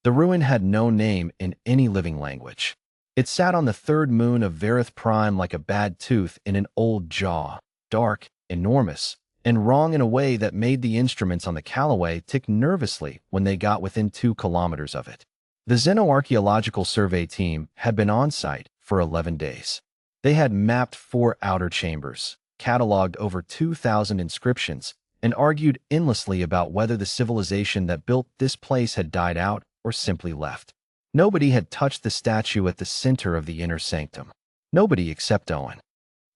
The ruin had no name in any living language. It sat on the third moon of Varith Prime like a bad tooth in an old jaw, dark, enormous, and wrong in a way that made the instruments on the Callaway tick nervously when they got within 2 kilometers of it. The Xenoarchaeological Survey team had been on site for 11 days. They had mapped 4 outer chambers, cataloged over 2,000 inscriptions, and argued endlessly about whether the civilization that built this place had died out or simply left. Nobody had touched the statue at the center of the inner sanctum. Nobody except Owen.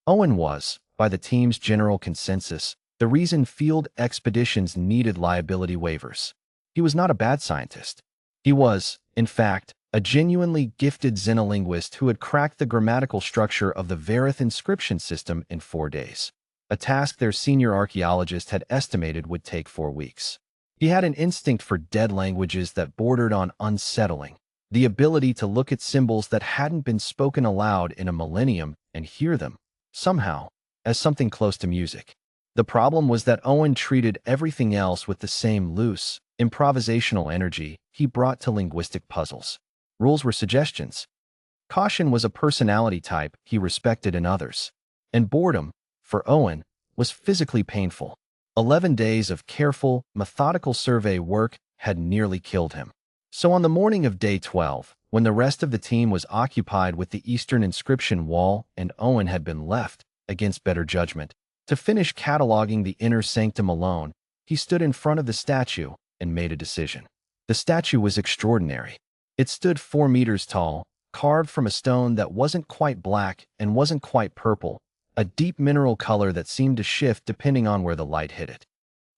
Owen was, by the team's general consensus, the reason field expeditions needed liability waivers. He was not a bad scientist. He was, in fact, a genuinely gifted xenolinguist who had cracked the grammatical structure of the Varith inscription system in 4 days, a task their senior archaeologist had estimated would take 4 weeks. He had an instinct for dead languages that bordered on unsettling, the ability to look at symbols that hadn't been spoken aloud in a millennium and hear them, somehow, as something close to music. The problem was that Owen treated everything else with the same loose, improvisational energy he brought to linguistic puzzles. Rules were suggestions. Caution was a personality type he respected in others. And boredom, for Owen, was physically painful. 11 days of careful, methodical survey work had nearly killed him. So on the morning of day 12, when the rest of the team was occupied with the eastern inscription wall and Owen had been left, against better judgment, to finish cataloging the inner sanctum alone, he stood in front of the statue and made a decision. The statue was extraordinary. It stood 4 meters tall, carved from a stone that wasn't quite black and wasn't quite purple, a deep mineral color that seemed to shift depending on where the light hit it.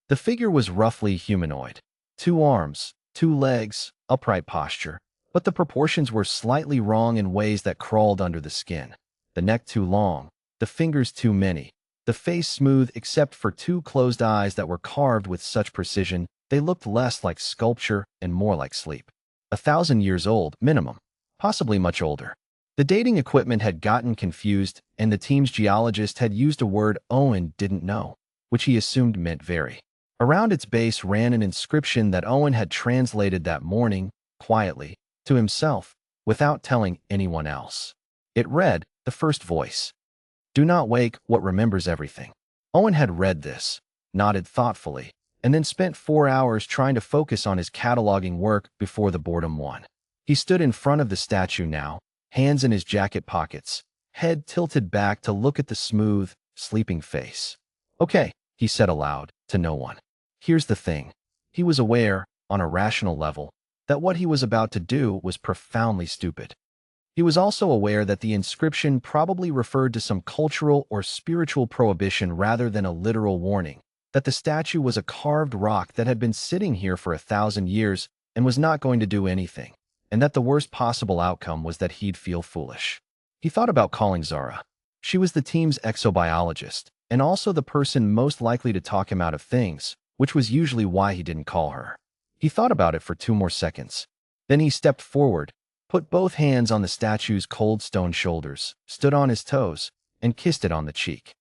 The figure was roughly humanoid. 2 arms, 2 legs, upright posture, but the proportions were slightly wrong in ways that crawled under the skin. The neck too long, the fingers too many, the face smooth except for 2 closed eyes that were carved with such precision they looked less like sculpture and more like sleep. 1,000 years old, minimum, possibly much older. The dating equipment had gotten confused, and the team's geologist had used a word Owen didn't know, which he assumed meant very. Around its base ran an inscription that Owen had translated that morning, quietly, to himself, without telling anyone else. It read, the first voice. Do not wake what remembers everything. Owen had read this, nodded thoughtfully, and then spent 4 hours trying to focus on his cataloging work before the boredom won. He stood in front of the statue now, hands in his jacket pockets, head tilted back to look at the smooth, sleeping face. Okay, he said aloud, to no one. Here's the thing. He was aware, on a rational level, that what he was about to do was profoundly stupid. He was also aware that the inscription probably referred to some cultural or spiritual prohibition rather than a literal warning, that the statue was a carved rock that had been sitting here for 1,000 years and was not going to do anything, and that the worst possible outcome was that he'd feel foolish. He thought about calling Zara. She was the team's exobiologist, and also the person most likely to talk him out of things, which was usually why he didn't call her. He thought about it for 2 more seconds. Then he stepped forward, put both hands on the statue's cold stone shoulders, stood on his toes, and kissed it on the cheek.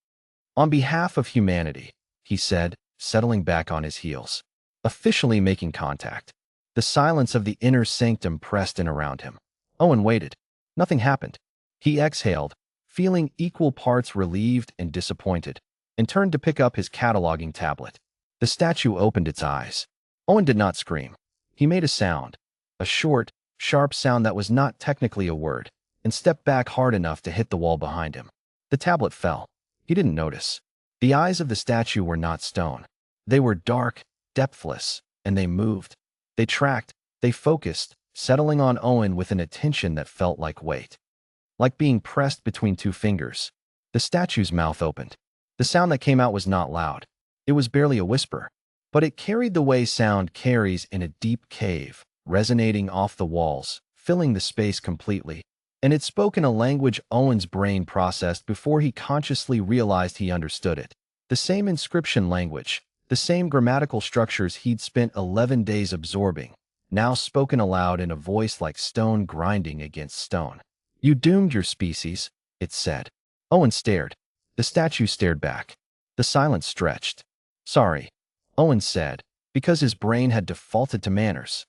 On behalf of humanity, he said, settling back on his heels, officially making contact. The silence of the inner sanctum pressed in around him. Owen waited. Nothing happened. He exhaled, feeling equal parts relieved and disappointed, and turned to pick up his cataloging tablet. The statue opened its eyes. Owen did not scream. He made a sound, a short, sharp sound that was not technically a word, and stepped back hard enough to hit the wall behind him. The tablet fell. He didn't notice. The eyes of the statue were not stone. They were dark, depthless, and they moved. They tracked, they focused, settling on Owen with an attention that felt like weight. Like being pressed between 2 fingers. The statue's mouth opened. The sound that came out was not loud. It was barely a whisper, but it carried the way sound carries in a deep cave, resonating off the walls, filling the space completely. And it spoke in a language Owen's brain processed before he consciously realized he understood it. The same inscription language, the same grammatical structures he'd spent 11 days absorbing, now spoken aloud in a voice like stone grinding against stone. You doomed your species, it said. Owen stared. The statue stared back. The silence stretched. Sorry, Owen said, because his brain had defaulted to manners.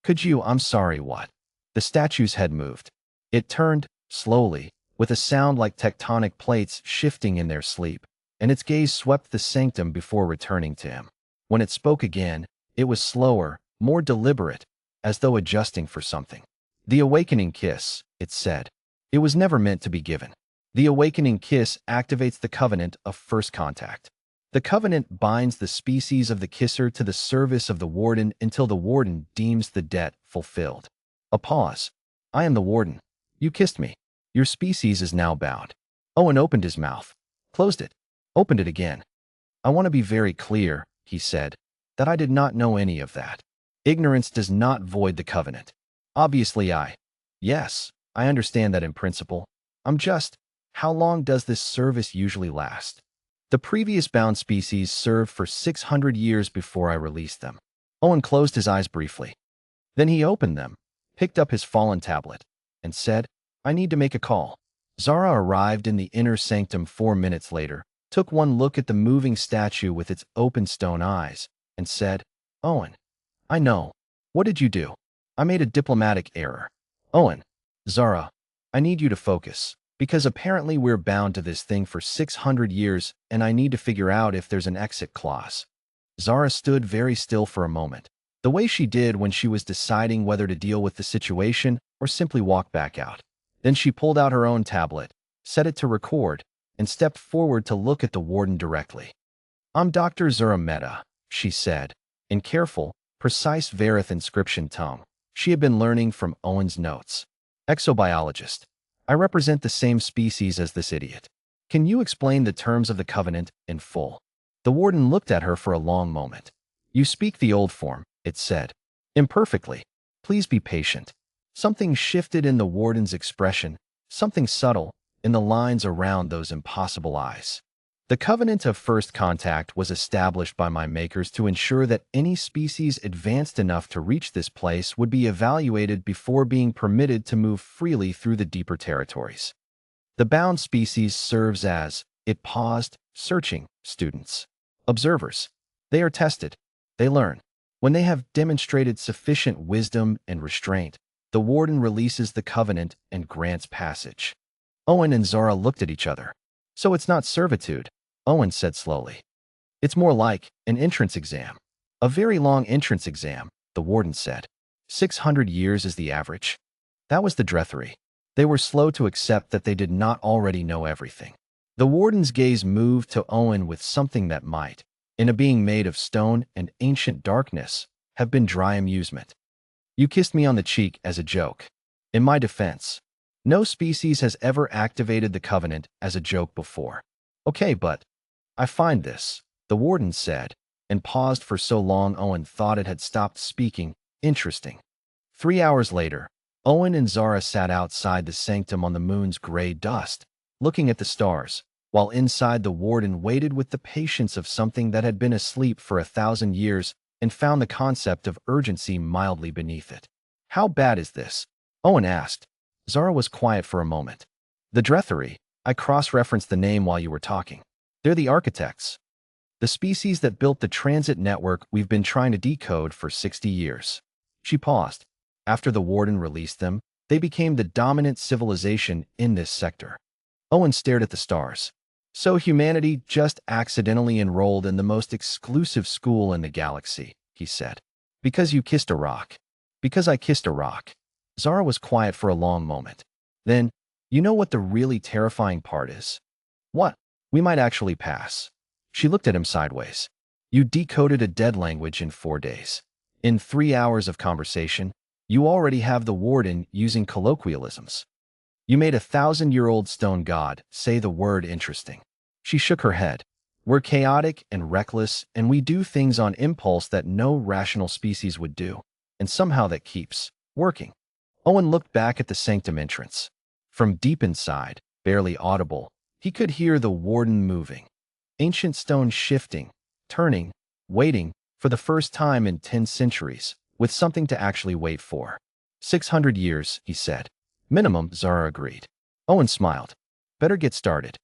I'm sorry, what? The statue's head moved. It turned, slowly, with a sound like tectonic plates shifting in their sleep, and its gaze swept the sanctum before returning to him. When it spoke again, it was slower, more deliberate, as though adjusting for something. The awakening kiss, it said. It was never meant to be given. The awakening kiss activates the covenant of first contact. The covenant binds the species of the kisser to the service of the warden until the warden deems the debt fulfilled. A pause. I am the warden. You kissed me. Your species is now bound. Owen opened his mouth, closed it, opened it again. I want to be very clear, he said, that I did not know any of that. Ignorance does not void the covenant. Obviously Yes, I understand that in principle. How long does this service usually last? The previous bound species served for 600 years before I released them. Owen closed his eyes briefly. Then he opened them, picked up his fallen tablet, and said, I need to make a call. Zara arrived in the inner sanctum 4 minutes later, took one look at the moving statue with its open stone eyes, and said, Owen, I know. What did you do? I made a diplomatic error. Owen, Zara, I need you to focus, because apparently we're bound to this thing for 600 years, and I need to figure out if there's an exit clause. Zara stood very still for a moment, the way she did when she was deciding whether to deal with the situation or simply walk back out. Then she pulled out her own tablet, set it to record, and stepped forward to look at the warden directly. I'm Dr. Zura Mehta, she said, in careful, precise Verith inscription tone she had been learning from Owen's notes. Exobiologist. I represent the same species as this idiot. Can you explain the terms of the covenant in full? The warden looked at her for a long moment. You speak the old form, it said. Imperfectly. Please be patient. Something shifted in the warden's expression, something subtle, in the lines around those impossible eyes. The covenant of first contact was established by my makers to ensure that any species advanced enough to reach this place would be evaluated before being permitted to move freely through the deeper territories. The bound species serves as, it paused, searching, students. Observers. They are tested. They learn. When they have demonstrated sufficient wisdom and restraint, the warden releases the covenant and grants passage. Owen and Zara looked at each other. So it's not servitude, Owen said slowly. It's more like an entrance exam. A very long entrance exam, the warden said. 600 years is the average. That was the Drethery. They were slow to accept that they did not already know everything. The warden's gaze moved to Owen with something that might, in a being made of stone and ancient darkness, have been dry amusement. You kissed me on the cheek as a joke. In my defense, no species has ever activated the covenant as a joke before. Okay, but I find this, the warden said, and paused for so long Owen thought it had stopped speaking, interesting. 3 hours later, Owen and Zara sat outside the sanctum on the moon's gray dust, looking at the stars, while inside the warden waited with the patience of something that had been asleep for 1,000 years and found the concept of urgency mildly beneath it. How bad is this? Owen asked. Zara was quiet for a moment. The Drethery, I cross-referenced the name while you were talking. They're the architects. The species that built the transit network we've been trying to decode for 60 years. She paused. After the warden released them, they became the dominant civilization in this sector. Owen stared at the stars. So humanity just accidentally enrolled in the most exclusive school in the galaxy, he said. Because you kissed a rock. Because I kissed a rock. Zara was quiet for a long moment. Then, you know what the really terrifying part is? What? We might actually pass. She looked at him sideways. You decoded a dead language in 4 days. In 3 hours of conversation, you already have the warden using colloquialisms. You made a 1,000-year-old stone god say the word interesting. She shook her head. We're chaotic and reckless, and we do things on impulse that no rational species would do. And somehow that keeps working. Owen looked back at the sanctum entrance. From deep inside, barely audible, he could hear the warden moving. Ancient stone shifting, turning, waiting, for the first time in 10 centuries, with something to actually wait for. 600 years, he said. Minimum, Zara agreed. Owen smiled. Better get started.